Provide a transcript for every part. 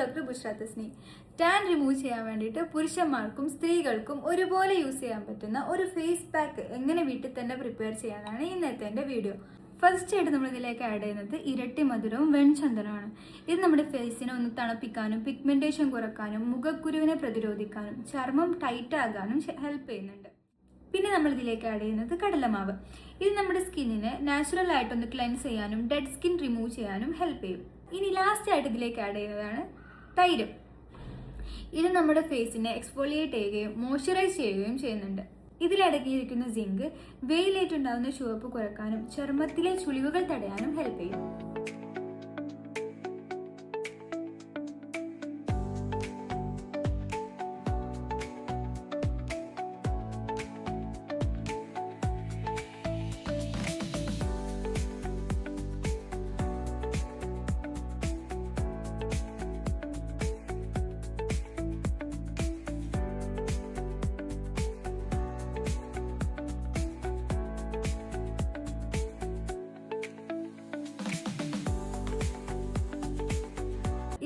Doctor Bushra Tasni. Tan remove ചെയ്യാൻ വേണ്ടിയിട്ട് പുരുഷന്മാർക്കും സ്ത്രീകൾക്കും ഒരുപോലെ യൂസ് ചെയ്യാൻ പറ്റുന്ന ഒരു ഫേസ് പാക്ക് എങ്ങനെ വീട്ടിൽ തന്നെ പ്രിപ്പയർ ചെയ്യാനാണ് ഇന്നത്തെ എൻ്റെ വീഡിയോ. ഫസ്റ്റ് ആയിട്ട് നമ്മൾ ഇതിലേക്ക് ആഡ് ചെയ്യുന്നത് ഇരട്ടി മധുരവും വെൺചന്ദനമാണ്. ഇത് നമ്മുടെ ഫേസിനെ ഒന്ന് തണുപ്പിക്കാനും പിഗ്മെന്റേഷൻ കുറക്കാനും മുഖക്കുരുവിനെ പ്രതിരോധിക്കാനും ചർമ്മം ടൈറ്റ് ആകാനും ഹെൽപ്പ് ചെയ്യുന്നുണ്ട്. പിന്നെ നമ്മൾ ഇതിലേക്ക് ആഡ് ചെയ്യുന്നത് കടലമാവ്. ഇത് നമ്മുടെ സ്കിന്നിനെ നാച്ചുറൽ ആയിട്ടൊന്ന് ക്ലെൻസ് ചെയ്യാനും ഡെഡ് സ്കിൻ റിമൂവ് ചെയ്യാനും ഹെൽപ്പ് ചെയ്യും. ഇനി ലാസ്റ്റ് ആയിട്ട് ഇതിലേക്ക് ആഡ് ചെയ്യുന്നതാണ് തൈര്. ഇത് നമ്മുടെ ഫേസിനെ എക്സ്ഫോളിയേറ്റ് ചെയ്യുകയും മോയ്സ്ചറൈസ് ചെയ്യുകയും ചെയ്യുന്നുണ്ട്. ഇതിലടങ്ങിയിരിക്കുന്ന സിങ്ക് വെയിലേറ്റുണ്ടാകുന്ന ചുവപ്പ് കുറക്കാനും ചർമ്മത്തിലെ ചുളിവുകൾ തടയാനും ഹെൽപ്പ് ചെയ്യും.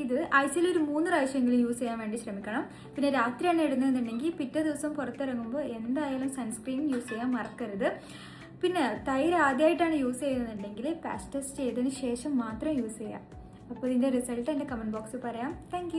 ഇത് ആഴ്ചയിൽ ഒരു 3 പ്രാവശ്യമെങ്കിലും യൂസ് ചെയ്യാൻ വേണ്ടി ശ്രമിക്കണം. പിന്നെ രാത്രിയാണ് ഇടുന്നതെന്നുണ്ടെങ്കിൽ പിറ്റേ ദിവസം പുറത്തിറങ്ങുമ്പോൾ എന്തായാലും സൺസ്ക്രീൻ യൂസ് ചെയ്യാൻ മറക്കരുത്. പിന്നെ തൈര് ആദ്യമായിട്ടാണ് യൂസ് ചെയ്യുന്നതെന്നുണ്ടെങ്കിൽ പാച്ച് ടെസ്റ്റ് ചെയ്തതിന് ശേഷം മാത്രം യൂസ് ചെയ്യാം. അപ്പോൾ ഇതിൻ്റെ റിസൾട്ട് എൻ്റെ കമൻറ്റ് ബോക്സിൽ പറയാം. താങ്ക്